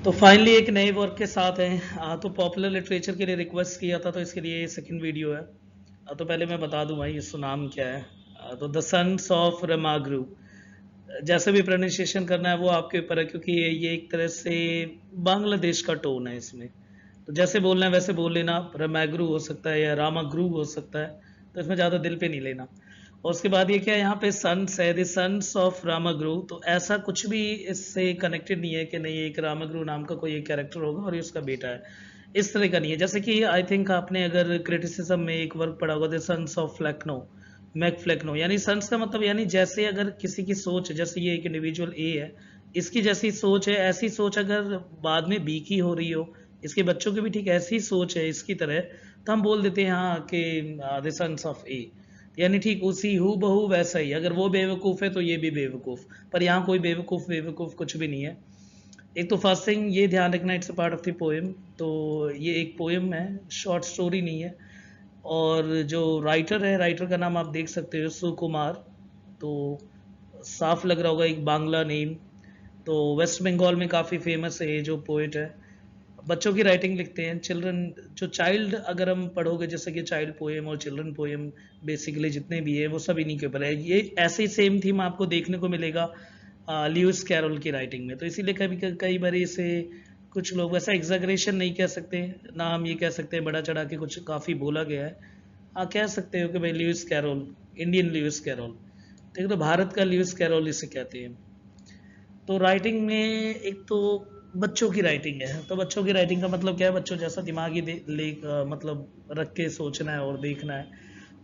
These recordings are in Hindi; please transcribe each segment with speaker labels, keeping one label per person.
Speaker 1: तो फाइनली एक नए वर्क के साथ हैं। तो पॉपुलर लिटरेचर के लिए रिक्वेस्ट किया था, तो इसके लिए ये सेकंड वीडियो है। तो पहले मैं बता दूं भाई इसका नाम क्या है। तो द सन्स ऑफ रमाग्रू, जैसे भी प्रोनाउंसिएशन करना है वो आपके ऊपर है, क्योंकि ये एक तरह से बांग्लादेश का टोन है इसमें। तो जैसे बोलना है वैसे बोल लेना, रमाग्रू हो सकता है या रामाग्रू हो सकता है, तो इसमें ज़्यादा दिल पे नहीं लेना। और उसके बाद ये क्या है, यहाँ पे सन्स है, द सन्स ऑफ रामाग्रू, तो ऐसा कुछ भी इससे कनेक्टेड नहीं है कि नहीं एक रामाग्रू नाम का कोई एक कैरेक्टर होगा और ये उसका बेटा है, इस तरह का नहीं है। जैसे कि आई थिंक आपने अगर क्रिटिसिज्म में एक वर्क पढ़ा होगा, द सन्स ऑफ फ्लैक्नो, मैक फ्लैक्नो, यानी सन्स का मतलब यानी जैसे अगर किसी की सोच, जैसे ये एक इंडिविजुअल ए है, इसकी जैसी सोच है, ऐसी सोच अगर बाद में बी की हो रही हो, इसके बच्चों की भी ठीक ऐसी सोच है इसकी तरह, तो हम बोल देते हैं हाँ कि द सन्स ऑफ ए, यानी ठीक उसी हु बहू वैसा ही। अगर वो बेवकूफ़ है तो ये भी बेवकूफ़, पर यहाँ कोई बेवकूफ़ बेवकूफ़ कुछ भी नहीं है। एक तो फर्स्ट थिंग ये ध्यान रखना, it's a part of the poem, तो ये एक पोएम है, शॉर्ट स्टोरी नहीं है। और जो राइटर है, राइटर का नाम आप देख सकते हो, सुकुमार। तो साफ लग रहा होगा, एक बांग्ला नेम। तो वेस्ट बंगाल में काफ़ी फेमस है ये जो पोइट है, बच्चों की राइटिंग लिखते हैं। चिल्ड्रन जो चाइल्ड अगर हम पढ़ोगे, जैसे कि चाइल्ड पोएम और चिल्ड्रन पोएम बेसिकली जितने भी है वो सब इन्हीं के ऊपर है। ये ऐसे ही सेम थीम आपको देखने को मिलेगा ल्यूइस कैरोल की राइटिंग में। तो इसीलिए कभी कई बार इसे कुछ लोग वैसा एग्जैगरेशन नहीं कह सकते ना, हम ये कह सकते हैं बड़ा चढ़ा के कुछ काफ़ी बोला गया है। हाँ, कह सकते हो कि भाई Lewis Carroll, Indian Lewis Carroll, ठीक है, तो भारत का ल्यूइस कैरोल इसे कहते हैं। तो राइटिंग में एक तो बच्चों की राइटिंग है, तो बच्चों की राइटिंग का मतलब क्या है, बच्चों जैसा दिमागी मतलब रख के सोचना है और देखना है।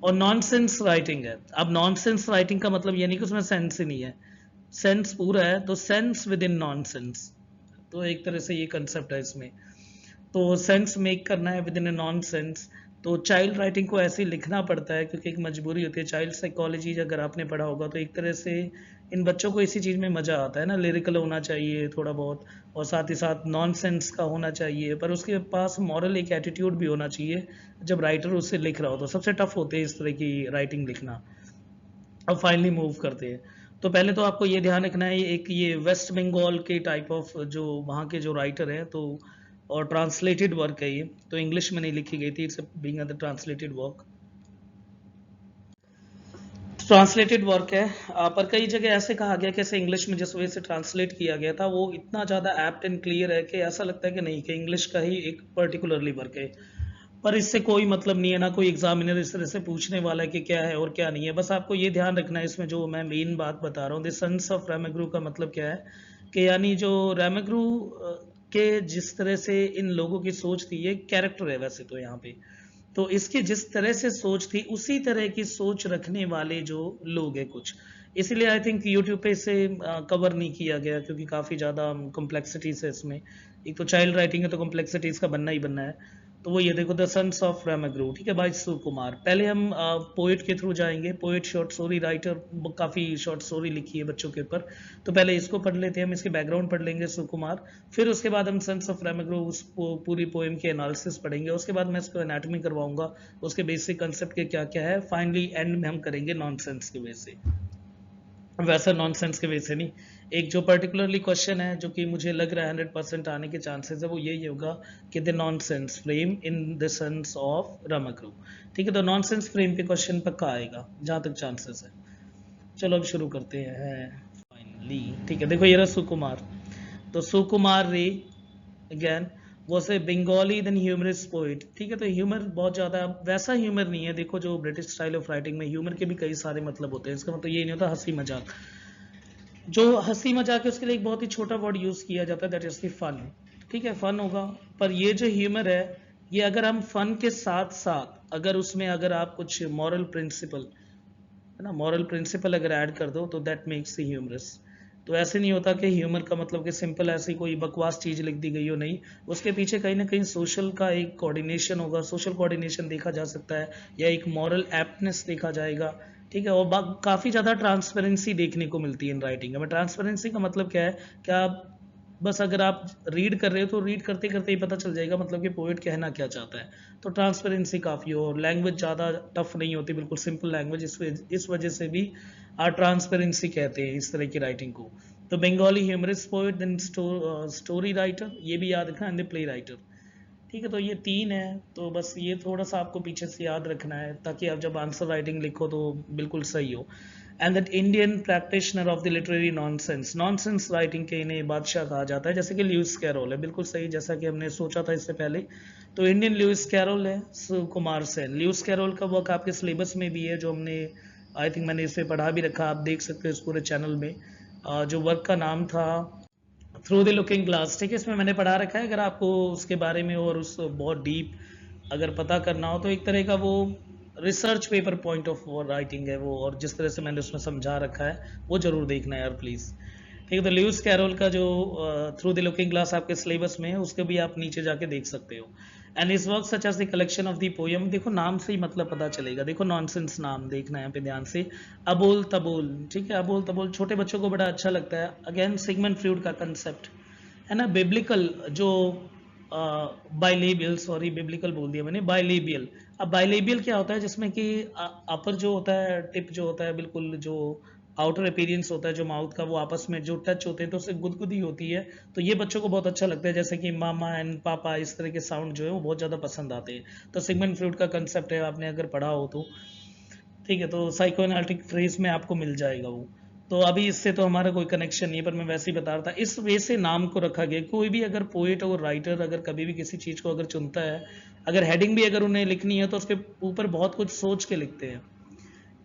Speaker 1: और नॉनसेंस राइटिंग है। अब नॉनसेंस राइटिंग का मतलब ये नहीं कि उसमें सेंस ही नहीं है, सेंस पूरा है, तो सेंस विद इन नॉनसेंस, तो एक तरह से ये कंसेप्ट है इसमें। तो सेंस मेक करना है with in a non sense. तो चाइल्ड राइटिंग को ऐसे ही लिखना पड़ता है क्योंकि एक मजबूरी होती है। चाइल्ड साइकोलॉजी अगर आपने पढ़ा होगा तो एक तरह से इन बच्चों को इसी चीज़ में मज़ा आता है ना, लिरिकल होना चाहिए थोड़ा बहुत, और साथ ही साथ नॉन सेंस का होना चाहिए, पर उसके पास मॉरल एक एटीट्यूड भी होना चाहिए जब राइटर उससे लिख रहा हो। तो सबसे टफ होते हैं इस तरह की राइटिंग लिखना। अब फाइनली मूव करते हैं। तो पहले तो आपको ये ध्यान रखना है, एक ये वेस्ट बंगाल के टाइप ऑफ जो वहाँ के जो राइटर हैं, तो और ट्रांसलेटेड वर्क है ये, तो इंग्लिश में नहीं लिखी गई थी, it's being the translated work. Translated work है, पर कई जगह ऐसे कहा गया कि ऐसे इंग्लिश में जिस वजह से ट्रांसलेट किया गया था वो इतना ज़्यादा एप्ट एंड क्लियर है कि ऐसा लगता है कि नहीं, कि इंग्लिश का ही एक पर्टिकुलरली वर्क है। पर इससे कोई मतलब नहीं है, ना कोई एग्जामिनर इस तरह से पूछने वाला है कि क्या है और क्या नहीं है। बस आपको ये ध्यान रखना है इसमें, जो मैं मेन बात बता रहा हूँ, द सन्स ऑफ रामाग्रू का मतलब क्या है कि यानी जो रामाग्रू के जिस तरह से इन लोगों की सोच थी, ये कैरेक्टर है वैसे तो यहाँ पे, तो इसकी जिस तरह से सोच थी उसी तरह की सोच रखने वाले जो लोग हैं कुछ, इसीलिए आई थिंक यूट्यूब पे इसे कवर नहीं किया गया, क्योंकि काफ़ी ज़्यादा कॉम्प्लेक्सिटीज है इसमें। एक तो चाइल्ड राइटिंग है तो कॉम्प्लेक्सिटीज का बनना ही बनना है। तो वो ये देखो, द सन्स ऑफ रामाग्रू, ठीक है, बाय सुकुमार। पहले हम पोइट के थ्रू जाएंगे। पोइट शॉर्ट स्टोरी राइटर, काफ़ी शॉर्ट स्टोरी लिखी है बच्चों के ऊपर, तो पहले इसको पढ़ लेते हैं, हम इसके बैकग्राउंड पढ़ लेंगे सुकुमार। फिर उसके बाद हम सन्स ऑफ रामाग्रू उस पूरी पोएम के एनालिसिस पढ़ेंगे। उसके बाद मैं इसको एनाटॉमी करवाऊंगा, उसके बेसिक कंसेप्ट के क्या क्या है। फाइनली एंड में हम करेंगे नॉनसेंस के वे से, वैसा नॉनसेंस के वे से नहीं। एक जो पर्टिकुलरली क्वेश्चन है जो कि मुझे लग रहा है 100% आने के चांसेस है, वो यही होगा कि the nonsense frame in the sense of Ramgoru, ठीक है। तो नॉनसेंस फ्रेम पे क्वेश्चन पक्का आएगा जहां तक चांसेस है। चलो अब शुरू करते हैं फाइनली, ठीक है। देखो ये रहा सुकुमार। तो Sukumar Ray again was a Bengali then humorous poet, ठीक है। तो ह्यूमर बहुत ज़्यादा वैसा ह्यूमर नहीं है, देखो जो ब्रिटिश स्टाइल ऑफ राइटिंग में ह्यूमर के भी कई सारे मतलब होते हैं। इसका मतलब ये नहीं होता हंसी मजाक, जो हंसी मजाक है उसके लिए एक बहुत ही छोटा वर्ड यूज किया जाता है, दैट इज द फन, ठीक है, फन होगा। पर ये जो ह्यूमर है, ये अगर हम फन के साथ साथ अगर उसमें अगर आप कुछ मॉरल प्रिंसिपल, है ना, मॉरल प्रिंसिपल अगर ऐड कर दो तो दैट मेक्स द ह्यूमरस। तो ऐसे नहीं होता कि ह्यूमर का मतलब कि सिंपल ऐसी कोई बकवास चीज लिख दी गई हो, नहीं, उसके पीछे कहीं ना कहीं सोशल का एक कोऑर्डिनेशन होगा, सोशल कोऑर्डिनेशन देखा जा सकता है, या एक मॉरल एप्टनेस देखा जाएगा, ठीक है। और काफी ज्यादा ट्रांसपेरेंसी देखने को मिलती है इन राइटिंग में। ट्रांसपेरेंसी का मतलब क्या है, क्या बस अगर आप रीड कर रहे हो तो रीड करते करते ही पता चल जाएगा मतलब कि पोएट कहना क्या चाहता है। तो ट्रांसपेरेंसी काफ़ी हो, और लैंग्वेज ज़्यादा टफ नहीं होती, बिल्कुल सिंपल लैंग्वेज, इस वजह से भी ट्रांसपेरेंसी कहते हैं इस तरह की राइटिंग को। तो Bengali humorist poet, then story writer, ये भी याद रखना, एंड द प्ले राइटर। ठीक है, तो ये 3 है, तो बस ये थोड़ा सा आपको पीछे से याद रखना है ताकि आप जब आंसर राइटिंग लिखो तो बिल्कुल सही हो। And that Indian practitioner of the literary nonsense, nonsense writing के इन्हें बादशाह कहा जाता है, जैसे कि ल्यूइस कैरोल है, बिल्कुल सही, जैसा कि हमने सोचा था इससे पहले। तो इंडियन ल्यूइस कैरोल है सुकुमार सेन। ल्यूइस कैरोल का वर्क आपके सिलेबस में भी है, जो हमने आई थिंक मैंने इसे पढ़ा भी रखा, आप देख सकते हो इस पूरे चैनल में। जो वर्क का नाम था थ्रू द लुकिंग ग्लास। ठीक है, इसमें मैंने पढ़ा रखा है, अगर आपको उसके बारे में और उस बहुत डीप अगर पता करना हो तो एक तरह का वो research paper point of writing है वो, और जिस तरह से मैंने उसमें समझा रखा है वो जरूर देखना यार प्लीज़। ठीक है, तो ल्यूइस कैरोल का जो थ्रू द लुकिंग ग्लास आपके सिलेबस में है, उसके भी आप नीचे जाके देख सकते हो। And his work such as the collection of the poem, देखो नाम से ही मतलब पता चलेगा, देखो नॉनसेंस नाम देखना है यहाँ पे ध्यान से, अबोल तबोल। ठीक है, अबोल तबोल छोटे बच्चों को बड़ा अच्छा लगता है, अगेन सिगमंड फ्रूड का कंसेप्ट है ना, बिब्लिकल जो बाइलेबियल, सॉरी बिब्लिकल बोल दिया मैंने, बाइलेबियल। अब बाइलेबियल क्या होता है, जिसमें कि अपर जो होता है, टिप जो होता है, बिल्कुल जो आउटर अपीयरेंस होता है जो माउथ का, वो आपस में जो टच होते हैं तो उससे गुदगुदी होती है, तो ये बच्चों को बहुत अच्छा लगता है, जैसे कि मामा एंड पापा, इस तरह के साउंड जो है वो बहुत ज़्यादा पसंद आते हैं। तो सिगमंड फ्रूड का कंसेप्ट है, आपने अगर पढ़ा हो तो। ठीक है, तो साइकोएनालिटिक फ्रेज में आपको मिल जाएगा वो। तो अभी इससे तो हमारा कोई कनेक्शन नहीं है, पर मैं वैसे ही बता रहा था, इस वे से नाम को रखा गया। कोई भी अगर पोएट और राइटर अगर कभी भी किसी चीज़ को अगर चुनता है, अगर हेडिंग भी अगर उन्हें लिखनी है तो उसके ऊपर बहुत कुछ सोच के लिखते हैं।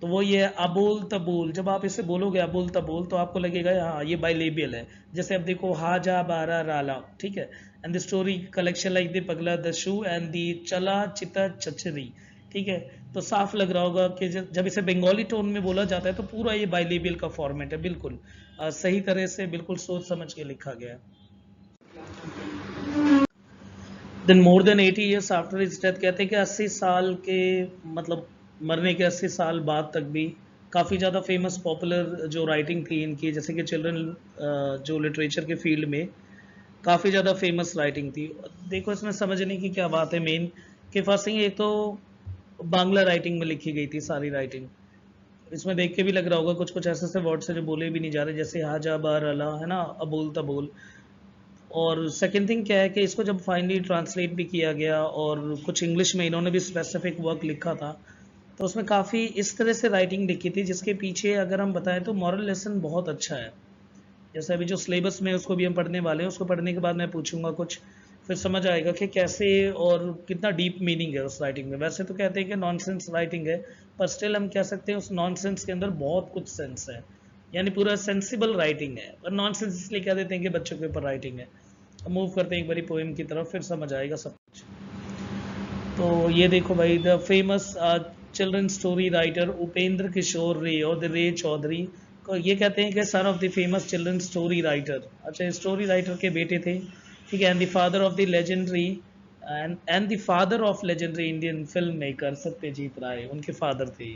Speaker 1: तो वो ये अबोल तबोल, जब आप इसे बोलोगे अबोल तबोल तो आपको लगेगा हाँ ये बाइलेबियल है। जैसे अब देखो हाजा बारा राला, ठीक है, and the story collection like the पगला द शू एंड द चला चिता चचरी। ठीक है, तो साफ लग रहा होगा कि जब इसे बंगाली टोन में बोला जाता है तो पूरा ये बाइलेबियल का फॉर्मेट है, बिल्कुल सही तरह से बिल्कुल सोच समझ के लिखा गया है। Then more than 80 years after his death, कहते हैं कि 80 साल के मतलब मरने के 80 साल बाद तक भी काफ़ी ज़्यादा फेमस पॉपुलर जो राइटिंग थी इनकी, जैसे कि चिल्ड्रन जो लिटरेचर के फील्ड में काफ़ी ज़्यादा फेमस राइटिंग थी। देखो इसमें समझने की क्या बात है मेन, कि फर्स्ट थिंग एक तो बांग्ला राइटिंग में लिखी गई थी सारी राइटिंग। इसमें देख के भी लग रहा होगा कुछ कुछ ऐसे ऐसे वर्ड्स है जो बोले भी नहीं जा रहे, जैसे हाजा बार अला है ना, अबोल तबोल। और सेकंड थिंग क्या है कि इसको जब फाइनली ट्रांसलेट भी किया गया और कुछ इंग्लिश में इन्होंने भी स्पेसिफिक वर्क लिखा था, तो उसमें काफ़ी इस तरह से राइटिंग लिखी थी जिसके पीछे अगर हम बताएं तो मॉरल लेसन बहुत अच्छा है। जैसे अभी जो सिलेबस में उसको भी हम पढ़ने वाले हैं, उसको पढ़ने के बाद मैं पूछूंगा कुछ, फिर समझ आएगा कि कैसे और कितना डीप मीनिंग है उस राइटिंग में। वैसे तो कहते हैं कि नॉनसेंस राइटिंग है, पर स्टिल हम कह सकते हैं उस नॉनसेंस के अंदर बहुत कुछ सेंस है, यानी पूरा सेंसिबल राइटिंग है। और नॉनसेंस इसलिए कह देते हैं कि बच्चों के ऊपर राइटिंग है। मूव करते हैं एक बारी पोएम की तरफ, फिर समझ आएगा सब कुछ। तो ये देखो भाई, the famous children story writer Upendra Kishore Ray और द रे चौधरी को ये कहते हैं कि son of the famous children story writer. अच्छा, स्टोरी राइटर के बेटे थे, ठीक है, and the father of the legendary and the father of legendary Indian filmmaker Satyajit Ray, उनके फादर थे।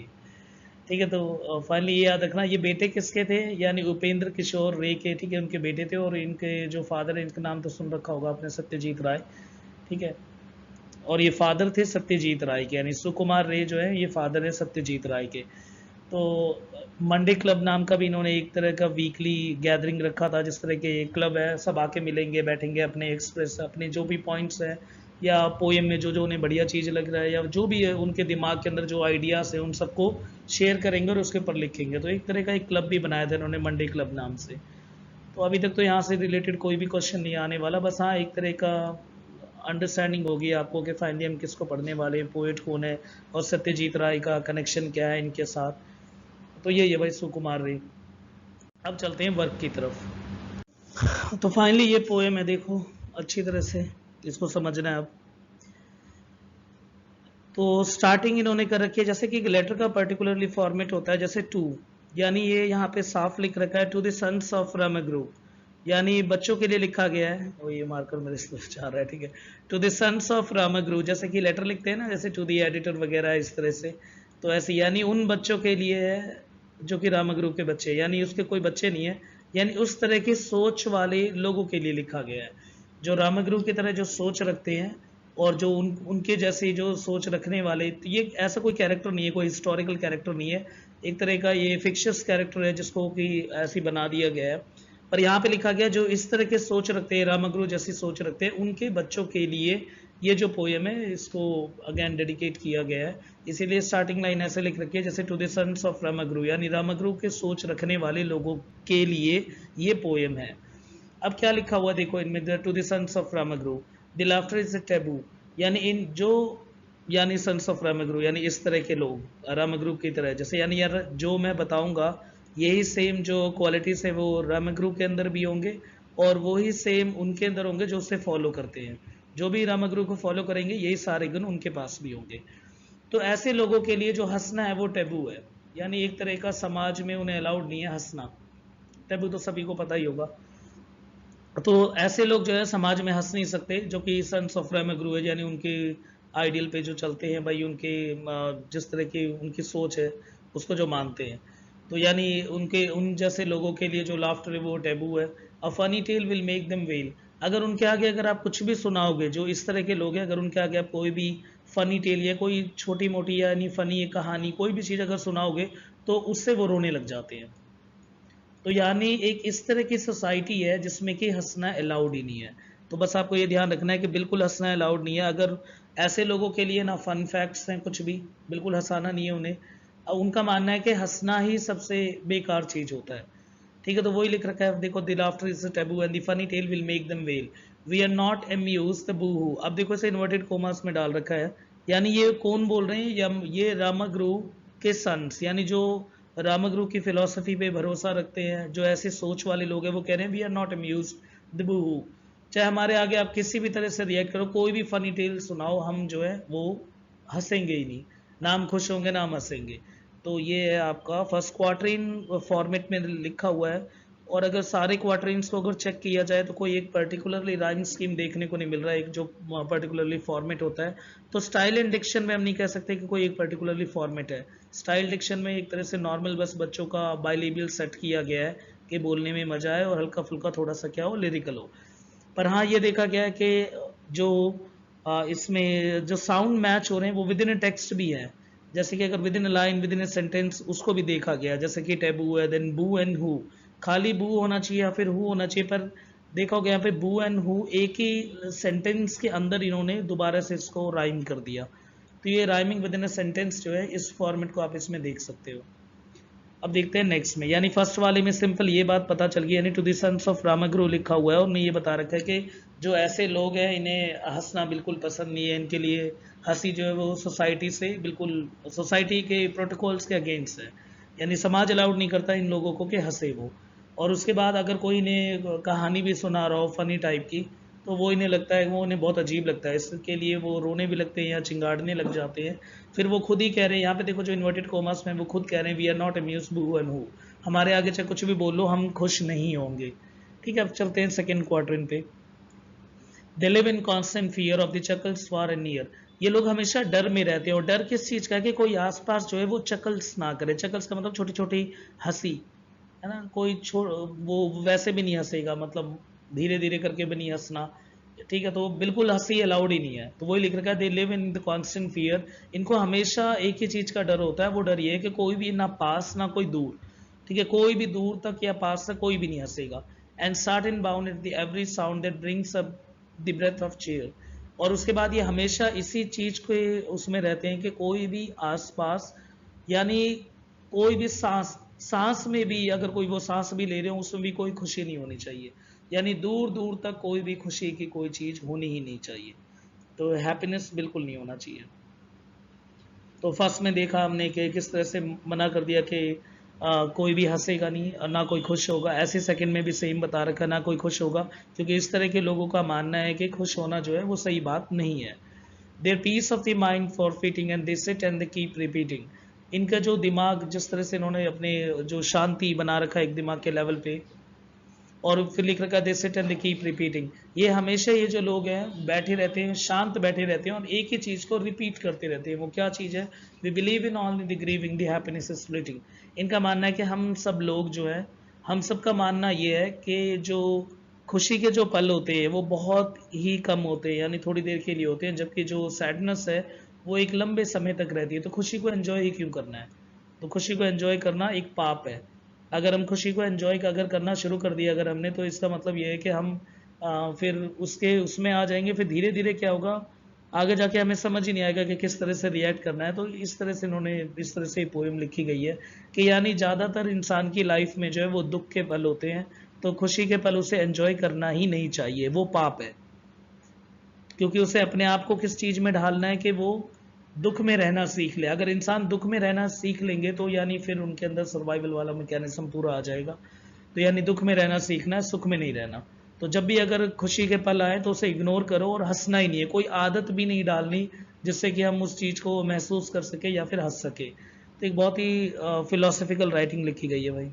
Speaker 1: ठीक है, तो फाइनली ये याद रखना, ये बेटे किसके थे, यानी उपेंद्र किशोर रे के, ठीक है, उनके बेटे थे। और इनके जो फादर है, इनका नाम तो सुन रखा होगा आपने, सत्यजीत राय। ठीक है, और ये फादर थे सत्यजीत राय के, यानी सुकुमार रे जो है ये फादर है सत्यजीत राय के। तो मंडे क्लब नाम का भी इन्होंने एक तरह का वीकली गैदरिंग रखा था, जिस तरह के क्लब है, सब आके मिलेंगे, बैठेंगे, अपने एक्सप्रेस अपने जो भी पॉइंट्स हैं या पोएम में जो जो उन्हें बढ़िया चीज़ लग रहा है या जो भी है उनके दिमाग के अंदर जो आइडियाज़ है उन सबको शेयर करेंगे और उसके ऊपर लिखेंगे। तो एक तरह का एक क्लब भी बनाया था इन्होंने मंडे क्लब नाम से। तो अभी तक तो यहाँ से रिलेटेड कोई भी क्वेश्चन नहीं आने वाला, बस हाँ एक तरह का अंडरस्टैंडिंग होगी आपको कि फाइनली हम किसको पढ़ने वाले हैं, पोएट कौन है और सत्यजीत राय का कनेक्शन क्या है इनके साथ। तो ये है भाई सुकुमार रे। अब चलते हैं वर्क की तरफ। तो फाइनली ये पोएम है, देखो अच्छी तरह से इसको समझना है अब। तो स्टार्टिंग इन्होंने कर रखी है, जैसे कि एक लेटर का पर्टिकुलरली फॉर्मेट होता है, जैसे टू, यानी ये यहाँ पे साफ लिख रखा है टू द सन्स ऑफ रामगुरु, यानी बच्चों के लिए लिखा गया है। और ये मार्कर मेरे से जा रहा है, ठीक है, टू द सन्स ऑफ रामगुरु, जैसे कि लेटर लिखते हैं ना, जैसे टू द एडिटर वगैरह इस तरह से। तो ऐसे यानी उन बच्चों के लिए है जो कि रामगुरु के बच्चे, यानी उसके कोई बच्चे नहीं है, यानी उस तरह की सोच वाले लोगों के लिए लिखा गया है जो रामगुरु की तरह जो सोच रखते हैं और जो उनके जैसे जो सोच रखने वाले। तो ये ऐसा कोई कैरेक्टर नहीं है, कोई हिस्टोरिकल कैरेक्टर नहीं है, एक तरह का ये फिक्शियस कैरेक्टर है जिसको कि ऐसे बना दिया गया है। पर यहाँ पे लिखा गया जो इस तरह के सोच रखते हैं, रामागुरु जैसी सोच रखते हैं, उनके बच्चों के लिए ये जो पोएम है इसको अगेन डेडिकेट किया गया है। इसीलिए स्टार्टिंग लाइन ऐसे लिख रखी है जैसे टू द सन्स ऑफ रामागुरु, यानी रामागुरु के सोच रखने वाले लोगों के लिए ये पोएम है। अब क्या लिखा हुआ देखो इनमें, to the sons of Ramgoru, the laughter is a taboo, यानी इन जो यानी सन्स ऑफ रामागुरु यानी इस तरह के लोग रामागुरु की तरह, जैसे यानी यार जो मैं बताऊंगा यही सेम जो क्वालिटीज है वो रामागुरु के अंदर भी होंगे और वही सेम उनके अंदर होंगे जो उसे फॉलो करते हैं। जो भी रामागुरु को फॉलो करेंगे यही सारे गुण उनके पास भी होंगे। तो ऐसे लोगों के लिए जो हंसना है वो टैबू है, यानी एक तरह का समाज में उन्हें अलाउड नहीं है हंसना। टैबू तो सभी को पता ही होगा। तो ऐसे लोग जो है समाज में हंस नहीं सकते, जो कि सन्स ऑफ रामागुरु है, यानी उनके आइडियल पे जो चलते हैं भाई, उनके जिस तरह की उनकी सोच है उसको जो मानते हैं। तो यानी उनके उन जैसे लोगों के लिए जो लाफ्टर है वो टैबू है। A funny tale will make them well, अगर उनके आगे अगर आप कुछ भी सुनाओगे, जो इस तरह के लोग हैं, अगर उनके आगे आप कोई भी फनी टेल या कोई छोटी मोटी यानी फनी कहानी कोई भी चीज़ अगर सुनाओगे तो उससे वो रोने लग जाते हैं। तो यानी एक इस तरह की सोसाइटी है जिसमें कि हंसना अलाउड ही नहीं है। तो बस आपको ये ध्यान रखना है कि बिल्कुल हंसना अलाउड नहीं है। अगर ऐसे लोगों के लिए ना फन फैक्ट्स हैं, कुछ भी बिल्कुल हंसाना नहीं है उन्हें। उनका मानना है कि हंसना ही सबसे बेकार चीज होता है। ठीक है, तो वही लिख रखा है देखो, the laughter is taboo and the funny tale will make them wail, we are not amuse the boohoo. अब देखो इसे इन्वर्टेड कोमास में डाल रखा है, यानी ये कौन बोल रहे हैं, ये रामागुरु के सन्स, यानी जो रामागुरु की फिलॉसफी पे भरोसा रखते हैं, जो ऐसे सोच वाले लोग हैं, वो कह रहे हैं we are not amuse the boohoo. चाहे हमारे आगे आप किसी भी तरह से रिएक्ट करो, कोई भी फनी टेल सुनाओ, हम जो है वो हंसेंगे ही नहीं, ना हम खुश होंगे ना हम हंसेंगे। तो ये है आपका फर्स्ट क्वार्टरिन फॉर्मेट में लिखा हुआ है। और अगर सारे क्वार्टरिन्स को अगर चेक किया जाए तो कोई एक पर्टिकुलरली राइम स्कीम देखने को नहीं मिल रहा है, एक जो पर्टिकुलरली फॉर्मेट होता है। तो स्टाइल एंड डिक्शन में हम नहीं कह सकते कि कोई एक पर्टिकुलरली फॉर्मेट है। स्टाइल डिक्शन में एक तरह से नॉर्मल बस बच्चों का बाइलिबियल सेट किया गया है कि बोलने में मजा आए और हल्का फुल्का थोड़ा सा क्या हो, लिरिकल हो। पर हाँ ये देखा गया है कि जो इसमें जो साउंड मैच हो रहे हैं वो विद इन ए टेक्स्ट भी है। जैसे कि अगर with in A line, with in a sentence, उसको भी देखा गया, जैसे कि टैबू है, देन बू एंड हु, खाली बू होना चाहिए या फिर हु होना चाहिए, पर देखा होगा यहाँ पे बू एंड हु एक ही सेंटेंस के अंदर इन्होंने दोबारा से इसको राइम कर दिया। तो ये rhyming with in a sentence जो है, इस फॉर्मेट को आप इसमें देख सकते हो। अब देखते हैं नेक्स्ट में, यानी फर्स्ट वाले में सिंपल ये बात पता चल गई, यानी टू द सन्स ऑफ रामागुरु लिखा हुआ है और उन्हें ये बता रखा है कि जो ऐसे लोग हैं इन्हें हंसना बिल्कुल पसंद नहीं है, इनके लिए हंसी जो है वो सोसाइटी से बिल्कुल, सोसाइटी के प्रोटोकॉल्स के अगेंस्ट है, यानी समाज अलाउड नहीं करता इन लोगों को कि हंसे वो। और उसके बाद अगर कोई इन्हें कहानी भी सुना रहा हो फनी टाइप की, तो वो इन्हें लगता है, वो उन्हें बहुत अजीब लगता है, इसके लिए वो रोने भी लगते हैं या चिंगाड़ने लग जाते हैं। फिर वो खुद ही कह रहे हैं, यहाँ पे देखो जो इन्वर्टेड कोमास में वो खुद कह रहे हैं वी आर नॉट अम्यूज बू एंड हु, हमारे आगे चाहे कुछ भी बोल लो हम खुश नहीं होंगे। ठीक है, अब चलते हैं सेकंड क्वार्टर पे। They live in constant fear of the chuckles far and near, ये लोग हमेशा डर में रहते हैं। और डर किस चीज का है कि कोई आसपास जो है वो चकल्स ना करे। चकल्स का मतलब छोटी छोटी हंसी है ना, कोई वो वैसे भी नहीं हंसेगा, मतलब धीरे धीरे करके भी नहीं हंसना। ठीक है, तो बिल्कुल हंसी अलाउड ही नहीं है। तो वही लिख रखा है they live in the constant fear, इनको हमेशा एक ही चीज का डर होता है, वो डर ये है कि कोई भी ना पास ना कोई दूर। ठीक है, कोई भी दूर तक या पास तक कोई भी नहीं हंसेगा। And start in bound at the every sound that brings up the breath of chair, और उसके बाद ये हमेशा इसी चीज के उसमें रहते हैं कि कोई भी आसपास, यानी कोई भी सांस, सांस में भी अगर कोई वो सांस भी ले रहे हो उसमें भी कोई खुशी नहीं होनी चाहिए, यानी दूर दूर तक कोई भी खुशी की कोई चीज होनी ही नहीं चाहिए। तो हैप्पीनेस बिल्कुल नहीं होना चाहिए। तो फर्स्ट में देखा हमने कि किस तरह से मना कर दिया कि कोई भी हंसेगा नहीं और ना कोई खुश होगा। ऐसे सेकंड में भी सेम बता रखा, ना कोई खुश होगा, क्योंकि इस तरह के लोगों का मानना है कि खुश होना जो है वो सही बात नहीं है। Their peace of the mind forfeiting and they sit and they keep repeating, इनका जो दिमाग जिस तरह से इन्होंने अपने जो शांति बना रखा है एक दिमाग के लेवल पे, और फिर लिख रखा दे sit and they keep repeating, ये हमेशा ये जो लोग हैं बैठे रहते हैं, शांत बैठे रहते हैं और एक ही चीज को रिपीट करते रहते हैं। वो क्या चीज है, we believe in all the grieving the happiness is splitting, इनका मानना है कि हम सब लोग जो है, हम सब का मानना ये है कि जो खुशी के जो पल होते हैं वो बहुत ही कम होते हैं, यानी थोड़ी देर के लिए होते हैं, जबकि जो सैडनेस है वो एक लंबे समय तक रहती है। तो खुशी को एंजॉय ही क्यों करना है, तो खुशी को एंजॉय करना एक पाप है। अगर हम खुशी को एंजॉय अगर करना शुरू कर दिया अगर हमने, तो इसका मतलब ये है कि हम फिर उसके उसमें आ जाएंगे। फिर धीरे धीरे क्या होगा, आगे जाके हमें समझ ही नहीं आएगा कि किस तरह से रिएक्ट करना है। तो इस तरह से इन्होंने इस तरह से पोएम लिखी गई है कि यानी ज़्यादातर इंसान की लाइफ में जो है वो दुख के पल होते हैं, तो खुशी के पल उसे एंजॉय करना ही नहीं चाहिए, वो पाप है। क्योंकि उसे अपने आप को किस चीज़ में ढालना है कि वो दुख में रहना सीख ले। अगर इंसान दुख में रहना सीख लेंगे तो यानी फिर उनके अंदर सर्वाइवल वाला मैकेनिज्म पूरा आ जाएगा। तो यानी दुख में रहना सीखना है, सुख में नहीं रहना। तो जब भी अगर खुशी के पल आए तो उसे इग्नोर करो और हंसना ही नहीं है, कोई आदत भी नहीं डालनी जिससे कि हम उस चीज़ को महसूस कर सके या फिर हंस सके। तो एक बहुत ही फिलोसफिकल राइटिंग लिखी गई है भाई।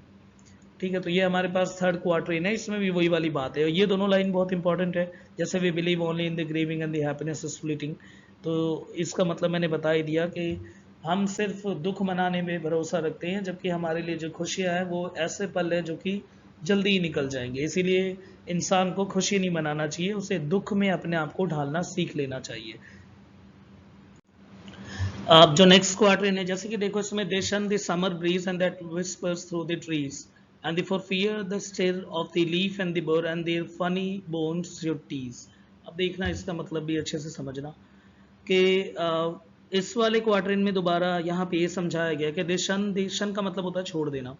Speaker 1: ठीक है, तो ये हमारे पास थर्ड क्वार्टरिन है, इसमें भी वही वाली बात है। ये दोनों लाइन बहुत इंपॉर्टेंट है, जैसे we believe only in the grieving and the happiness is fleeting. तो इसका मतलब मैंने बता ही दिया कि हम सिर्फ दुख मनाने में भरोसा रखते हैं, जबकि हमारे लिए जो खुशियाँ हैं वो ऐसे पल हैं जो कि जल्दी ही निकल जाएंगे। इसीलिए इंसान को खुशी नहीं मनाना चाहिए, उसे दुख में अपने आप को ढालना सीख लेना चाहिए। अब जो नेक्स्ट क्वार्टर है, जैसे कि देखो इसमें they shun the summer breeze and that whispers through the trees and the for fear the stir of the leaf and the bird and their funny bones your tease. अब देखना इसका मतलब भी अच्छे से समझना कि इस वाले क्वार्टर में दोबारा यहाँ पे ये समझाया गया कि देशन का मतलब होता है छोड़ देना।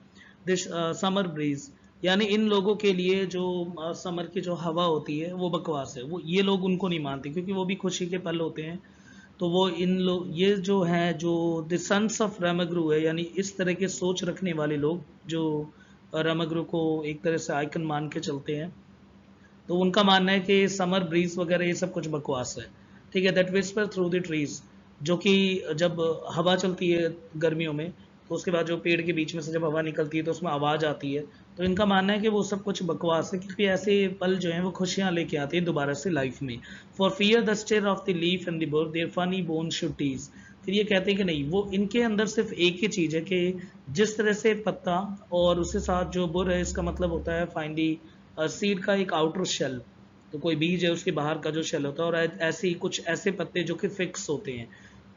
Speaker 1: दिस समर ब्रीज यानी इन लोगों के लिए जो समर की जो हवा होती है वो बकवास है, वो ये लोग उनको नहीं मानते क्योंकि वो भी खुशी के पल होते हैं। तो वो इन लोग ये जो हैं जो द सन्स ऑफ रामगुरु है, यानी इस तरह के सोच रखने वाले लोग जो रामगुरु को एक तरह से आइकन मान के चलते हैं, तो उनका मानना है कि समर ब्रीज वगैरह ये सब कुछ बकवास है। ठीक है, that whisper through the trees, जो कि जब हवा चलती है गर्मियों में तो उसके बाद जो पेड़ के बीच में से जब हवा निकलती है तो उसमें आवाज़ आती है। तो इनका मानना है कि वो सब कुछ बकवास है क्योंकि ऐसे पल जो हैं वो खुशियाँ लेके आते हैं दोबारा से लाइफ में। For fear the stir of the leaf and the bird their funny bone should tease. फिर ये कहते हैं कि नहीं, वो इनके अंदर सिर्फ एक ही चीज़ है कि जिस तरह से पत्ता और उसके साथ जो बुर है, इसका मतलब होता है फाइंडी सीड का एक आउटर शेल, तो कोई बीज है उसके बाहर का जो शेल होता है, और ऐसे ही कुछ ऐसे पत्ते जो कि फिक्स होते हैं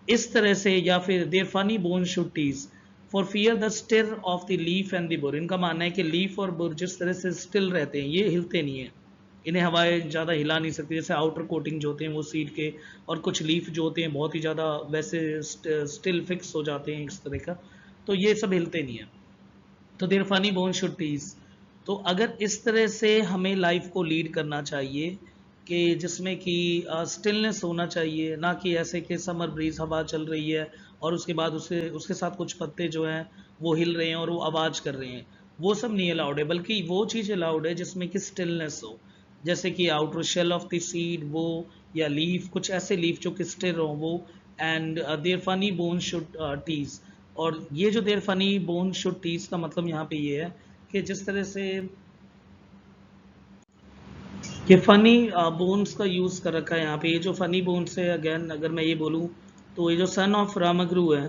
Speaker 1: इस तरह से। या फिर their funny bone should tease for fear the stir of the leaf and the burr. इनका मानना है कि लीफ और बुर जिस तरह से स्टिल रहते हैं, ये हिलते नहीं है, इन्हें हवाएं ज़्यादा हिला नहीं सकती। जैसे आउटर कोटिंग जो होते हैं वो सीड के, और कुछ लीफ जो होते हैं बहुत ही ज़्यादा वैसे स्टिल फिक्स हो जाते हैं इस तरह का, तो ये सब हिलते नहीं है। तो their funny bone should tease. तो अगर इस तरह से हमें लाइफ को लीड करना चाहिए कि जिसमें कि स्टिलनेस होना चाहिए, ना कि ऐसे कि समर ब्रीज हवा चल रही है और उसके बाद उसके उसके साथ कुछ पत्ते जो हैं वो हिल रहे हैं और वो आवाज़ कर रहे हैं, वो सब नहीं अलाउड है। बल्कि वो चीज़ अलाउड है जिसमें कि स्टिलनेस हो, जैसे कि outer shell of the seed वो, या लीफ, कुछ ऐसे लीफ जो कि स्टिल हो वो। And their funny bone should tease. और ये जो their funny bone should tease का मतलब यहाँ पे ये है कि जिस तरह से ये फनी बोन्स का यूज कर रखा है यहाँ पे, ये जो फनी बोन्स है, अगेन अगर मैं ये बोलूँ तो ये जो सन ऑफ रामगुरु है,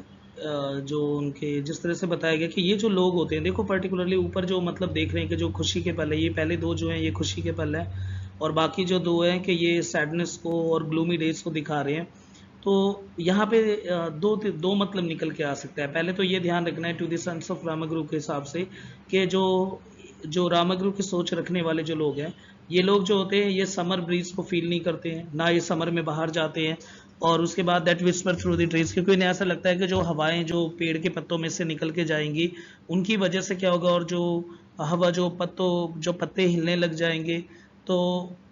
Speaker 1: जो उनके जिस तरह से बताया गया कि ये जो लोग होते हैं, देखो पर्टिकुलरली ऊपर जो मतलब देख रहे हैं कि जो खुशी के पल है, ये पहले दो जो हैं ये खुशी के पल है, और बाकी जो दो हैं कि ये सैडनेस को और ग्लूमी डेज को दिखा रहे हैं। तो यहाँ पे दो मतलब निकल के आ सकता है। पहले तो ये ध्यान रखना है टू द सन्स ऑफ रामगुरु के हिसाब से कि जो जो रामगुरु की सोच रखने वाले जो लोग हैं, ये लोग जो होते हैं ये समर ब्रीज को फील नहीं करते हैं, ना ये समर में बाहर जाते हैं। और उसके बाद that whisper through the trees, क्योंकि इन्हें ऐसा लगता है कि जो हवाएं जो पेड़ के पत्तों में से निकल के जाएंगी उनकी वजह से क्या होगा, और जो हवा जो पत्ते हिलने लग जाएंगे, तो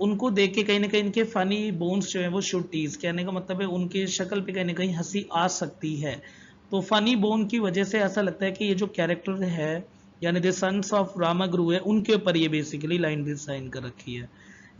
Speaker 1: उनको देख के कहीं ना कहीं इनके फनी बोन्स जो है वो शुड टीज, कहने का मतलब है उनकी शक्ल पे कहीं ना कहीं हंसी आ सकती है। तो फनी बोन की वजह से ऐसा लगता है कि ये जो कैरेक्टर है यानी द सन्स ऑफ रामागुरु है, उनके ऊपर ये बेसिकली लाइन भी साइन कर रखी है।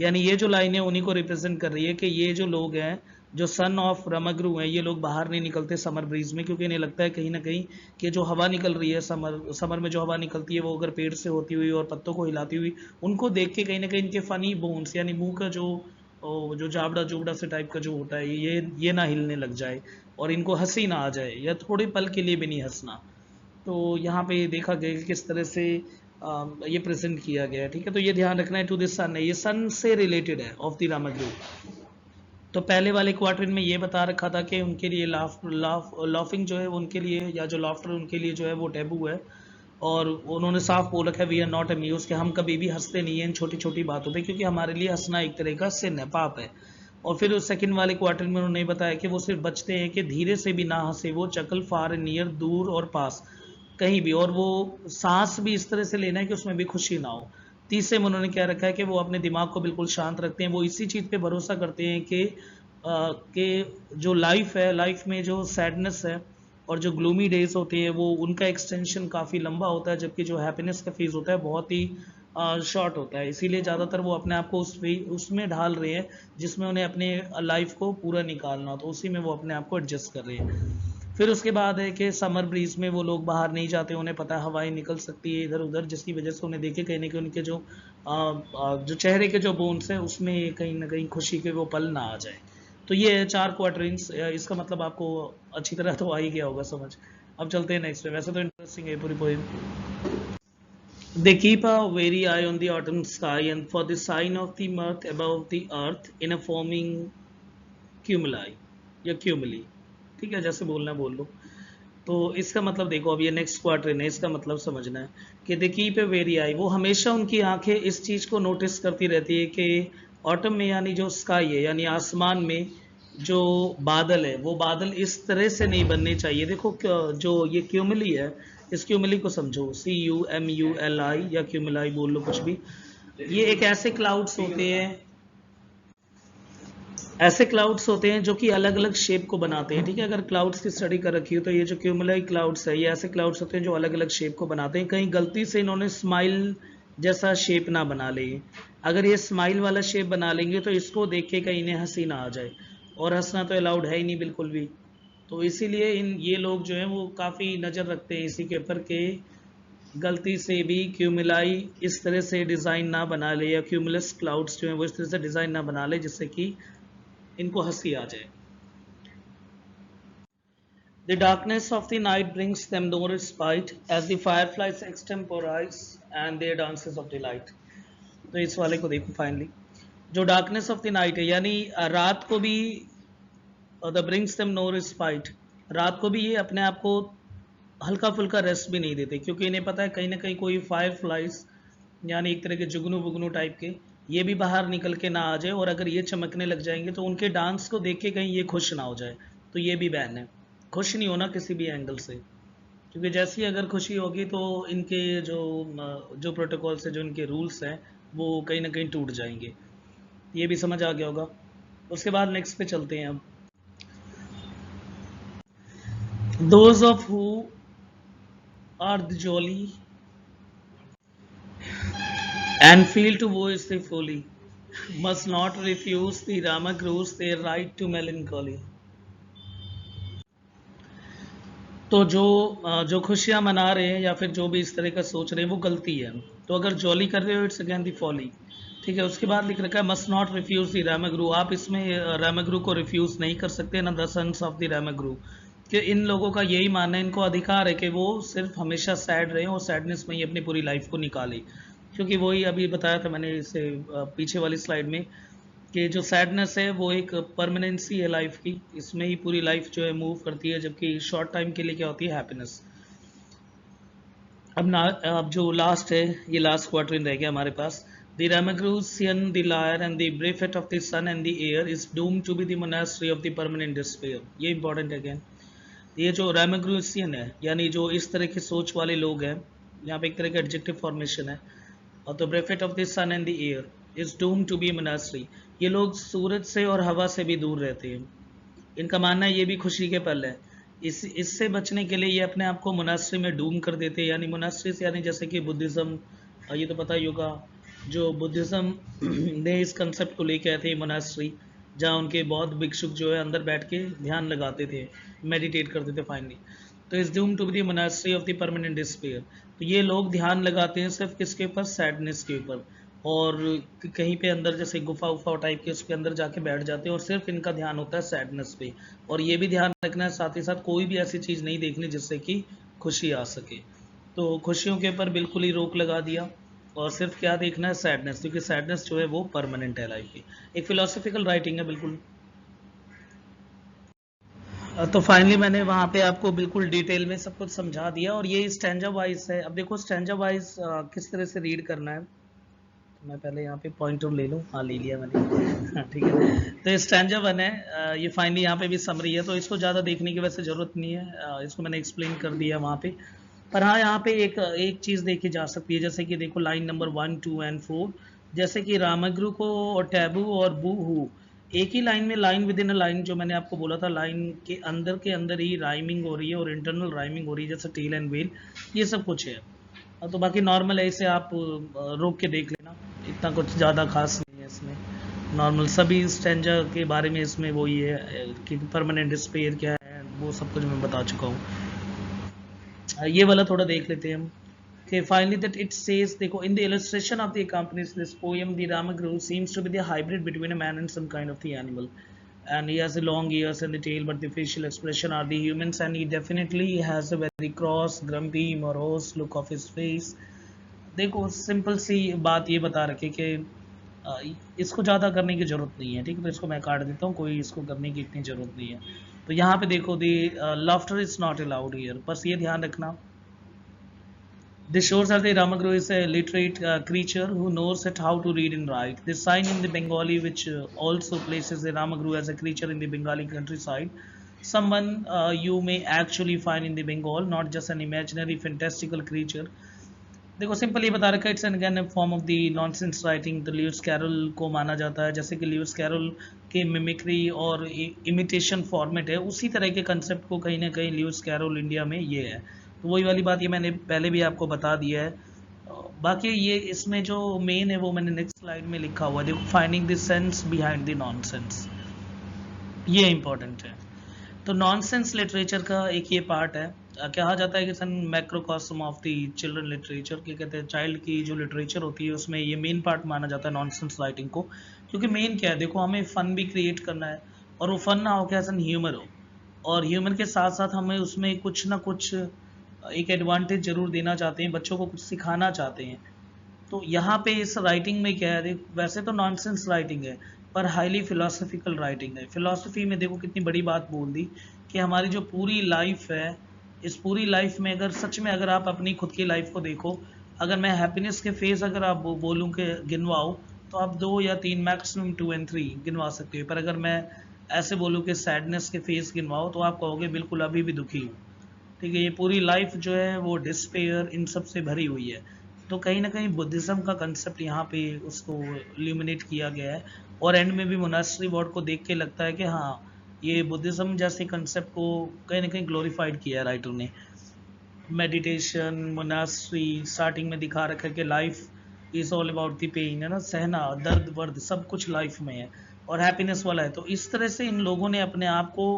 Speaker 1: यानी ये जो लाइन है उन्हीं को रिप्रेजेंट कर रही है कि ये जो लोग हैं जो सन ऑफ रामागुरु हैं, ये लोग बाहर नहीं निकलते समर ब्रीज में, क्योंकि इन्हें लगता है कहीं ना कहीं कि जो हवा निकल रही है समर में जो हवा निकलती है वो अगर पेड़ से होती हुई और पत्तों को हिलाती हुई, उनको देख के कहीं ना कहीं इनके फनी बोन्स यानी मुंह का जो जाबड़ा जुबड़ा से टाइप का जो होता है ये ना हिलने लग जाए और इनको हंसी ना आ जाए, या थोड़े पल के लिए भी नहीं हंसना। तो यहाँ पे देखा गया कि किस तरह से ये प्रेजेंट किया गया है। ठीक है, तो ये ध्यान रखना है टू दिस सन है, ये सन से रिलेटेड है ऑफ द रामागुरु। तो पहले वाले क्वार्टर में ये बता रखा था कि उनके लिए लाफिंग जो है उनके लिए, या जो लाफ्टर उनके लिए जो है वो टैबू है। और उन्होंने साफ बोल रखा है वी आर नॉट अम्यूज, कि हम कभी भी हंसते नहीं हैं इन छोटी छोटी बातों पे, क्योंकि हमारे लिए हंसना एक तरह का सिन है, पाप है। और फिर उस सेकंड वाले क्वार्टर में उन्होंने बताया कि वो सिर्फ बचते हैं कि धीरे से भी ना हंसे, वो चकल फार नियर, दूर और पास कहीं भी, और वो सांस भी इस तरह से लेना है कि उसमें भी खुशी ना हो। तीसरे में उन्होंने क्या रखा है कि वो अपने दिमाग को बिल्कुल शांत रखते हैं, वो इसी चीज़ पे भरोसा करते हैं कि जो लाइफ है, लाइफ में जो सैडनेस है और जो ग्लूमी डेज होते हैं वो उनका एक्सटेंशन काफ़ी लंबा होता है, जबकि जो हैप्पीनेस का फेज़ होता है बहुत ही शॉर्ट होता है। इसीलिए ज़्यादातर वो अपने आप को उसमें ढाल रहे हैं जिसमें उन्हें अपने लाइफ को पूरा निकालना हो, तो उसी में वो अपने आप को एडजस्ट कर रहे हैं। फिर उसके बाद है कि समर ब्रीज में वो लोग बाहर नहीं जाते, उन्हें पता है हवाएं निकल सकती है इधर उधर, जिसकी वजह से उन्हें देखे कहीं ना कहीं उनके जो चेहरे के जो बोन्स हैं उसमें कहीं ना कहीं खुशी के वो पल ना आ जाए। तो ये है 4 क्वार्टरिंग्स, इसका मतलब आपको अच्छी तरह तो आ ही गया होगा समझ। अब चलते हैं नेक्स्ट पे, वैसे तो इंटरेस्टिंग है पूरी poem. They keep a wary eye on the autumn sky and for the sign of the mirth above the earth in a forming cumuli या cumuli, ठीक है जैसे बोलना है बोल लो। तो इसका मतलब देखो, अब ये नेक्स्ट क्वार्टर है, इसका मतलब समझना है कि they keep a very I, वो हमेशा उनकी आंखें इस चीज़ को नोटिस करती रहती है कि ऑटम में यानी जो स्काई है यानी आसमान में जो बादल है वो बादल इस तरह से नहीं बनने चाहिए। देखो जो ये क्यूमली है, इस क्यूमली को समझो, CUMULI या क्यूमलाई बोल लो कुछ भी। ये एक ऐसे क्लाउड्स होते हैं, ऐसे क्लाउड्स होते हैं जो कि अलग अलग शेप को बनाते हैं, ठीक है। अगर क्लाउड्स की स्टडी कर रखी हो तो ये जो क्यूमुलाई क्लाउड्स है ये ऐसे क्लाउड्स होते हैं जो अलग अलग शेप को बनाते हैं। कहीं गलती से इन्होंने स्माइल जैसा शेप ना बना ले, अगर ये स्माइल वाला शेप बना लेंगे तो इसको देख के कहीं इन्हें हंसी ना आ जाए, और हंसना तो अलाउड है ही नहीं बिल्कुल भी। तो इसीलिए ये लोग जो हैं वो काफ़ी नज़र रखते हैं इसी के ऊपर के गलती से भी क्यूमुलाई इस तरह से डिज़ाइन ना बना ले, या क्यूमुलस क्लाउड्स जो हैं वो इस तरह से डिज़ाइन ना बना ले जिससे कि इनको हंसी आ जाए। The darkness of the night brings them no respite as the fireflies extemporize and their dances of delight। तो इस वाले को देखो फाइनली, जो डार्कनेस ऑफ द नाइट है यानी रात को भी the brings them no respite, रात को भी ये अपने आप को हल्का फुल्का रेस्ट भी नहीं देते, क्योंकि इन्हें पता है कहीं ना कहीं कोई फायर फ्लाइज यानी एक तरह के जुगनू बुगनू टाइप के ये भी बाहर निकल के ना आ जाए, और अगर ये चमकने लग जाएंगे तो उनके डांस को देख के कहीं ये खुश ना हो जाए। तो ये भी बैन है, खुश नहीं होना किसी भी एंगल से, क्योंकि जैसी अगर खुशी होगी तो इनके जो प्रोटोकॉल्स है, जो इनके रूल्स हैं वो कहीं ना कहीं टूट जाएंगे। ये भी समझ आ गया होगा। उसके बाद नेक्स्ट पे चलते हैं अब। Those of who are the jolly and feel to voice the folly must not refuse the Ramagurus their right to melancholy। तो जो खुशियां मना रहे हैं या फिर जो भी इस तरह का सोच रहे हैं वो गलती है, तो अगर जॉली कर रहे हो इट्स अगेन दी फॉली, ठीक है। उसके बाद लिख रखा है मस्ट नॉट रिफ्यूज द रामागुरु, आप इसमें रामागुरु को रिफ्यूज नहीं कर सकते ना द सन्स ऑफ द रामागुरु, कि इन लोगों का यही मानना है, इनको अधिकार है कि वो सिर्फ हमेशा सैड रहे और सैडनेस में ही अपनी पूरी लाइफ को निकाले, क्योंकि वही अभी बताया था मैंने इसे पीछे वाली स्लाइड में कि जो सैडनेस है वो एक परमानेंसी है लाइफ की, इसमें ही पूरी लाइफ जो है मूव करती है, जबकि शॉर्ट टाइम के लिए क्या होती है हैप्पीनेस। अब जो लास्ट है, ये लास्ट क्वार्टर रह गया हमारे पास। The Ramakrishnan, the lyre and the brevet of the sun and the air is doomed to be the monastery of the permanent despair। ये इंपॉर्टेंट है अगेन। ये जो रामग्रुसियन है यानी जो इस तरह की सोच वाले लोग हैं, यहाँ पे एक तरह का एडजेक्टिव फॉर्मेशन है, और तो bereft of the sun and the air is doom to be monastery, ये लोग सूरज से और हवा से भी दूर रहते हैं, इनका मानना है ये भी खुशी के पल है। इससे बचने के लिए ये अपने आप को मोनास्ट्री में डूम कर देते हैं, यानी मोनास्ट्री से यानी जैसे कि बुद्धिज़्म, ये तो पता ही होगा, जो बुद्धिज़्म ने इस कंसेप्ट को लेके आए थे मोनास्ट्री, जहाँ उनके बौद्ध भिक्षुक जो है अंदर बैठ के ध्यान लगाते थे, मेडिटेट करते थे फाइनली। तो is doom to be the monastery of the permanent despair, तो ये लोग ध्यान लगाते हैं सिर्फ किसके ऊपर, सैडनेस के ऊपर, और कहीं पे अंदर जैसे गुफा उफा टाइप के उसके अंदर जाके बैठ जाते हैं और सिर्फ इनका ध्यान होता है सैडनेस पे। और ये भी ध्यान रखना है साथ ही साथ कोई भी ऐसी चीज़ नहीं देखनी जिससे कि खुशी आ सके, तो खुशियों के ऊपर बिल्कुल ही रोक लगा दिया, और सिर्फ क्या देखना है, सैडनेस, क्योंकि सैडनेस जो है वो परमानेंट है लाइफ की। एक फिलोसफिकल राइटिंग है बिल्कुल। तो फाइनली मैंने वहाँ पे आपको बिल्कुल डिटेल में सब कुछ समझा दिया, और ये स्टैंजा वाइज है। अब देखो स्टैंजा वाइज किस तरह से रीड करना है। तो मैं पहले यहाँ पे पॉइंटर ले लूँ, हाँ ले लिया मैंने। हाँ, ठीक है। तो ये स्टैंजा वन है, ये फाइनली यहाँ पे भी समरी है, तो इसको ज़्यादा देखने की वैसे ज़रूरत नहीं है, इसको मैंने एक्सप्लेन कर दिया वहाँ पे। पर हाँ, यहाँ पे एक एक चीज़ देखी जा सकती है, जैसे कि देखो लाइन नंबर 1, 2 एंड 4, जैसे कि रामग्रु को और टैबू और बूहू एक ही लाइन में, line with in a line, जो मैंने आपको बोला था, लाइन के अंदर ही राइमिंग हो रही है और इंटरनल राइमिंग हो रही है, जैसे टेल एंड वेल, ये सब कुछ है। तो बाकी नॉर्मल है, इसे आप रोक के देख लेना, इतना कुछ ज़्यादा खास नहीं है इसमें। नॉर्मल सभी स्टैंजा के बारे में इसमें वही है कि परमानेंट डिस्पेयर क्या है, वो सब कुछ मैं बता चुका हूँ। ये वाला थोड़ा देख लेते हैं हम कि finally that it says, देखो in the illustration of the accompanies this poem, the Ramaguru seems to be the hybrid between a man and some kind of the animal, and he has the long ears and the tail, but the facial expression are the humans, and he definitely has a very cross, grumpy, morose look of his face। देखो सिंपल सी बात ये बता रखी कि इसको ज़्यादा करने की ज़रूरत नहीं है, ठीक है, तो इसको मैं काट देता हूँ, कोई इसको करने की इतनी ज़रूरत नहीं है। तो यहाँ पे देखो the laughter is not allowed here, बस ये ध्यान रखना। This shows that the Ramaguru is a literate creature who knows at how to read and write. This sign in the Bengali, which also places the Ramaguru as a creature in the Bengali countryside, someone you may actually find in the Bengal, not just an imaginary fantastical creature। देखो सिंपल ये बता रखा है, it's N again form of the nonsense writing. तो ल्यूइस कैरल को माना जाता है, जैसे कि ल्यूइस कैरल के मिमिक्री और इमिटेशन फॉर्मेट है, उसी तरह के कंसेप्ट को कहीं ना कहीं ल्यूइस कैरल इंडिया में ये है। तो वही वाली बात ये मैंने पहले भी आपको बता दिया है। बाकी ये इसमें जो मेन है वो मैंने नेक्स्ट स्लाइड में लिखा हुआ है, देखो finding the sense behind the nonsense, ये इंपॉर्टेंट है। तो नॉनसेंस लिटरेचर का एक ये पार्ट है, कहा जाता है कि सन मैक्रोकॉस्म ऑफ द चिल्ड्रन लिटरेचर, के कहते हैं चाइल्ड की जो लिटरेचर होती है उसमें ये मेन पार्ट माना जाता है नॉनसेंस राइटिंग को। क्योंकि मेन क्या है, देखो हमें फन भी क्रिएट करना है, और वो फन ना हो क्या सन ह्यूमर हो, और ह्यूमर के साथ साथ हमें उसमें कुछ ना कुछ एक एडवांटेज जरूर देना चाहते हैं, बच्चों को कुछ सिखाना चाहते हैं। तो यहाँ पे इस राइटिंग में क्या है, वैसे तो नॉनसेंस राइटिंग है पर हाईली फिलोसफिकल राइटिंग है। फिलोसफी में देखो कितनी बड़ी बात बोल दी कि हमारी जो पूरी लाइफ है, इस पूरी लाइफ में अगर सच में अगर आप अपनी खुद की लाइफ को देखो, अगर मैं हैप्पीनेस के फेज अगर आप बोलूँ कि गिनवाओ, तो आप 2 या 3 मैक्सिमम 2 एंड 3 गिनवा सकते हो। पर अगर मैं ऐसे बोलूँ कि सैडनेस के फेज गिनवाओ, तो आप कहोगे बिल्कुल अभी भी दुखी हूँ। ठीक है, ये पूरी लाइफ जो है वो डिस्पेयर इन सब से भरी हुई है। तो कहीं ना कहीं बुद्धिज़्म का कंसेप्ट यहाँ पे उसको इल्यूमिनेट किया गया है, और एंड में भी मोनास्ट्री वर्ड को देख के लगता है कि हाँ, ये बुद्धिज़्म जैसे कंसेप्ट को कहीं ना कहीं ग्लोरीफाइड किया है राइटर ने। मेडिटेशन, मोनास्ट्री, स्टार्टिंग में दिखा रखा है कि life is all about the pain, है ना, सहना, दर्द वर्द सब कुछ लाइफ में है, और हैप्पीनेस वाला है। तो इस तरह से इन लोगों ने अपने आप को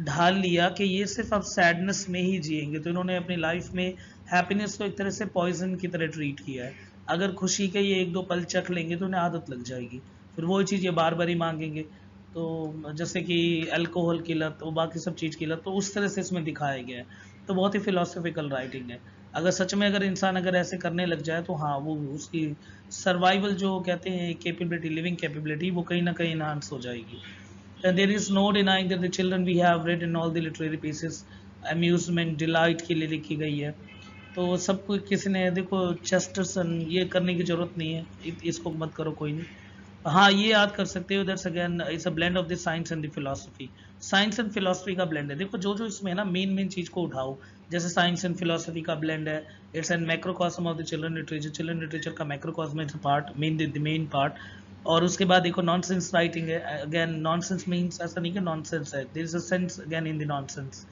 Speaker 1: ढाल लिया कि ये सिर्फ अब सैडनेस में ही जिएंगे, तो इन्होंने अपनी लाइफ में हैप्पीनेस को एक तरह से पॉइजन की तरह ट्रीट किया है। अगर खुशी के ये 1-2 पल चख लेंगे तो उन्हें आदत लग जाएगी, फिर वही चीज़ ये बार बार ही मांगेंगे। तो जैसे कि अल्कोहल की लत और बाकी सब चीज़ की लत, तो उस तरह से इसमें दिखाया गया है। तो बहुत ही फिलोसफिकल राइटिंग है। अगर सच में अगर इंसान अगर ऐसे करने लग जाए, तो हाँ, वो उसकी सर्वाइवल जो कहते हैं कैपेबिलिटी, लिविंग कैपेबिलिटी, वो कहीं ना कहीं इन्हांस हो जाएगी। And there is no denying that the children we have read in all the literary pieces amusement delight के लिए लिखी गई है। तो सबको किसी ने देखो चेस्टरसन ये करने की जरूरत नहीं है, इसको मत करो कोई नहीं। हाँ, ये याद कर सकते हो, that's again it's a blend of the science and the philosophy. Science and philosophy का ब्लेंड है। देखो जो जो इसमें है ना, मेन मेन चीज को उठाओ, जैसे साइंस एंड फिलोसफी का ब्लेंड है, it's an macrocosm of the children literature, children literature का macrocosm it's part, main part. और उसके बाद देखो नॉनसेंस राइटिंग है, अगेन नॉनसेंस मींस ऐसा नहीं कि नॉनसेंस है, there is a sense again in the nonsense.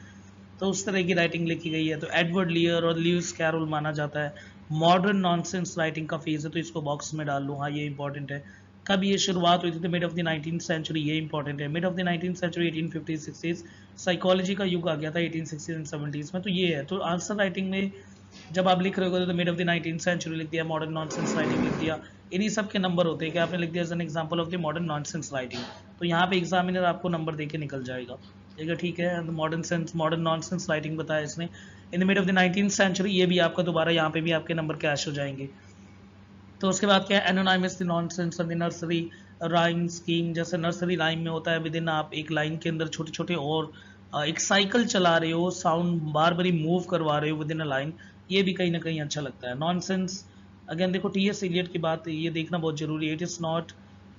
Speaker 1: तो उस तरह की राइटिंग लिखी गई है। तो एडवर्ड लियर और ल्यूइस कैरोल माना जाता है मॉडर्न नॉनसेंस राइटिंग का फेज है, तो इसको बॉक्स में डाल लूँ, हाँ ये इंपॉर्टेंट है। कब ये शुरुआत हुई थी, तो mid of the 19th century, ये इंपॉर्टेंट है। Mid of the 19th century 1850s 60s, psychology का युग आ गया था 1860s एंड 70s में, तो ये है। तो आंसर राइटिंग में जब आप लिख रहे हो तो mid of the 19th century लिख दिया, मॉडर्न नॉनसेंस राइटिंग लिख दिया, इन्हीं सब के नंबर होते हैं कि आपने लिख दिया as an example of the modern nonsense writing. तो यहाँ पे एग्जामिनर आपको नंबर दे के निकल जाएगा, ठीक है। मॉडर्न नॉनसेंस राइटिंग बताया इसने in the mid of the 19th century, ये भी आपका दोबारा यहाँ पे भी आपके नंबर कैश हो जाएंगे। तो उसके बाद क्या है, एनोनिमस द नॉनसेंस और द नर्सरी राइम स्कीम। जैसे नर्सरी राइम में होता है, विद इन आप एक लाइन के अंदर छोटे छोटे और एक साइकिल चला रहे हो, साउंड बार बारी मूव करवा रहे हो विद इन अ लाइन, ये भी कहीं ना कहीं अच्छा लगता है। नॉनसेंस अगेन देखो, टीएस इलियट की बात ये देखना बहुत जरूरी है। इट इज नॉट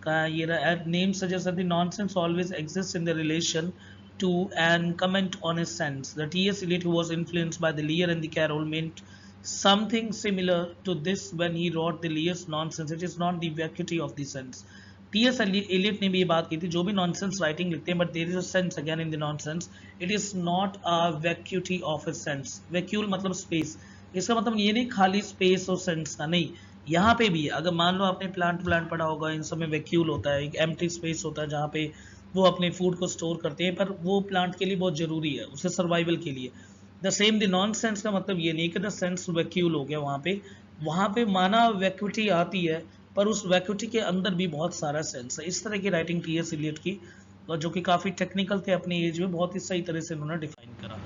Speaker 1: का ये name suggest that the nonsense always exist in the relation to and comment on his sense. The T.S. Eliot, who was influenced by the Lear and the Carroll, meant something similar to this when he wrote the Lear's nonsense. It is not the vacuity of the sense. T.S. Eliot ने भी ये बात की थी, जो भी nonsense writing लिखते हैं, but there is a sense again in the nonsense. It is not a vacuity of a sense. Vacuole मतलब space. इसका मतलब ये नहीं खाली space और sense का, नहीं। यहाँ पे भी अगर मान लो आपने प्लांट पढ़ा होगा, इन सब में वैक्यूल होता है, एक एम्प्टी स्पेस होता है जहाँ पे वो अपने फूड को स्टोर करते हैं, पर वो प्लांट के लिए बहुत जरूरी है, उसके सर्वाइवल के लिए। The same the non sense का मतलब ये नहीं कि द सेंस वैक्यूल हो गया, वहाँ पे माना वैक्यूटी आती है, पर उस वैक्यूटी के अंदर भी बहुत सारा सेंस है। इस तरह की राइटिंग टी.एस. इलियट की, और जो कि काफ़ी टेक्निकल थे अपनी एज में, बहुत ही सही तरह से उन्होंने डिफाइन करा।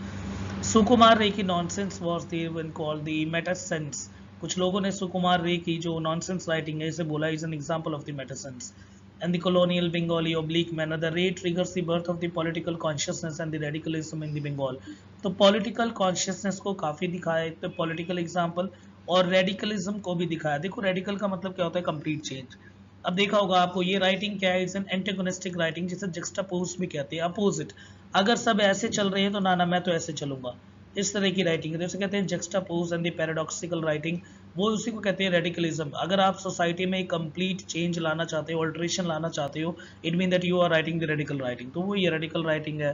Speaker 1: सुकुमार रे की nonsense was there called the metasense. कुछ लोगों ने सुकुमार रे की जो नॉनसेंस राइटिंग है इसे बोला is an example of the metasense. And the colonial Bengali oblique manner, the ray triggers the birth of the political consciousness and the radicalism in the Bengal. तो political consciousness को काफी दिखाया है, तो political example, और radicalism को भी दिखाया। देखो radical का मतलब क्या होता है, complete change। अब देखा होगा आपको, ये राइटिंग क्या है, इट्स एन एंटेगोनिस्टिक राइटिंग, जिसे जक्सटापोज भी कहते हैं, अपोजिट। अगर सब ऐसे चल रहे हैं तो ना मैं तो ऐसे चलूंगा, इस तरह की राइटिंग है, तो इसे कहते हैं जक्सटापोज एंड द पैराडॉक्सिकल राइटिंग, वो उसी को कहते हैं रेडिकलिज्म। अगर आप सोसाइटी में एक कंप्लीट चेंज लाना चाहते हो, ऑल्ट्रेशन लाना चाहते हो, it mean that you are writing the radical writing, तो वो ये रेडिकल राइटिंग है।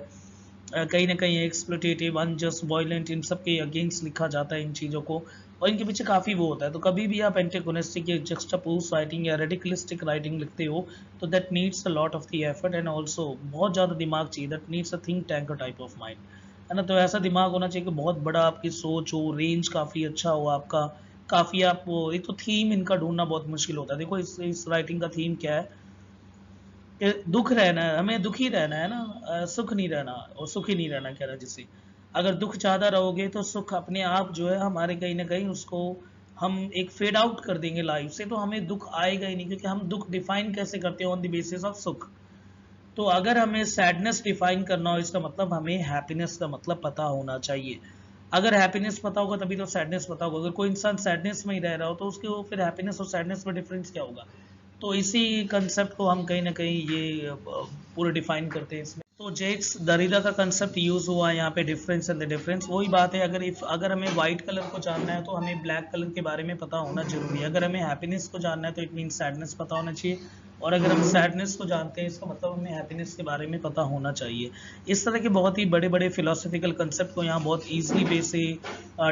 Speaker 1: कहीं ना कहीं एक्सप्लोटेटिव, अनजस्ट, वायलेंट, इन सब के अगेंस्ट लिखा जाता है इन चीज़ों को, और इनके पीछे काफ़ी वो होता है। तो कभी भी आप एंटेगोनिस्टिक या जक्सटापोज राइटिंग या रेडिकलिस्टिक राइटिंग लिखते हो, तो that needs a lot of the effort and also बहुत ज़्यादा दिमाग चाहिए, that needs a think tank type of mind, है ना। तो ऐसा दिमाग होना चाहिए कि बहुत बड़ा आपकी सोच हो, रेंज काफ़ी अच्छा हो आपका, काफ़ी आप एक तो थीम इनका ढूंढना बहुत मुश्किल होता है। देखो इस राइटिंग का थीम क्या है कि दुख रहना है, हमें दुखी रहना है ना, सुख नहीं रहना, और सुखी नहीं रहना कह रहा जिसे। अगर दुख ज़्यादा रहोगे तो सुख अपने आप जो है हमारे कहीं ना कहीं उसको हम एक फेड आउट कर देंगे लाइफ से, तो हमें दुख आएगा ही नहीं, क्योंकि हम दुख डिफाइन कैसे करते हैं, ऑन द बेसिस ऑफ सुख। तो अगर हमें सैडनेस डिफाइन करना हो, इसका मतलब हमें हैप्पीनेस का मतलब पता होना चाहिए। अगर हैप्पीनेस पता होगा तभी तो सैडनेस पता होगा। अगर कोई इंसान सैडनेस में ही रह रहा हो तो उसके फिर हैप्पीनेस और सैडनेस में डिफरेंस क्या होगा। तो इसी कंसेप्ट को हम कहीं ना कहीं ये पूरे डिफाइन करते हैं इसमें। तो जेक्स दरिदा का कंसेप्ट यूज हुआ है यहाँ पे, डिफरेंस एंड द डिफरेंस। वही बात है, अगर हमें व्हाइट कलर को जानना है तो हमें ब्लैक कलर के बारे में पता होना जरूरी है। अगर हमें हैप्पीनेस को जानना है तो इट मीन सैडनेस पता होना चाहिए, और अगर हम सैडनेस को जानते हैं इसका मतलब हमें हैप्पीनेस के बारे में पता होना चाहिए। इस तरह के बहुत ही बड़े बड़े फिलोसफिकल कंसेप्ट को यहाँ बहुत ईजिली वे से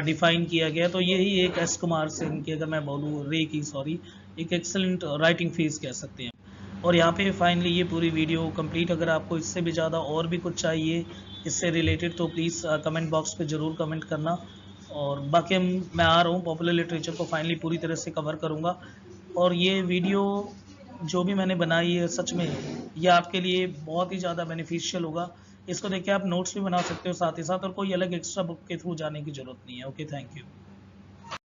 Speaker 1: डिफाइन किया गया। तो यही एक एस कुमार सेन की, अगर मैं बोलूँ रे की, सॉरी, एक एक्सेलेंट राइटिंग फेज कह सकते हैं। और यहाँ पे फाइनली ये पूरी वीडियो कंप्लीट। अगर आपको इससे भी ज़्यादा और भी कुछ चाहिए इससे रिलेटेड तो प्लीज़ कमेंट बॉक्स पे ज़रूर कमेंट करना। और बाकी मैं आ रहा हूँ, पॉपुलर लिटरेचर को फाइनली पूरी तरह से कवर करूँगा। और ये वीडियो जो भी मैंने बनाई है सच में ये आपके लिए बहुत ही ज़्यादा बेनिफिशियल होगा। इसको देख के आप नोट्स भी बना सकते हो साथ ही साथ, और कोई अलग एक्स्ट्रा बुक के थ्रू जाने की ज़रूरत नहीं है। Okay, thank you.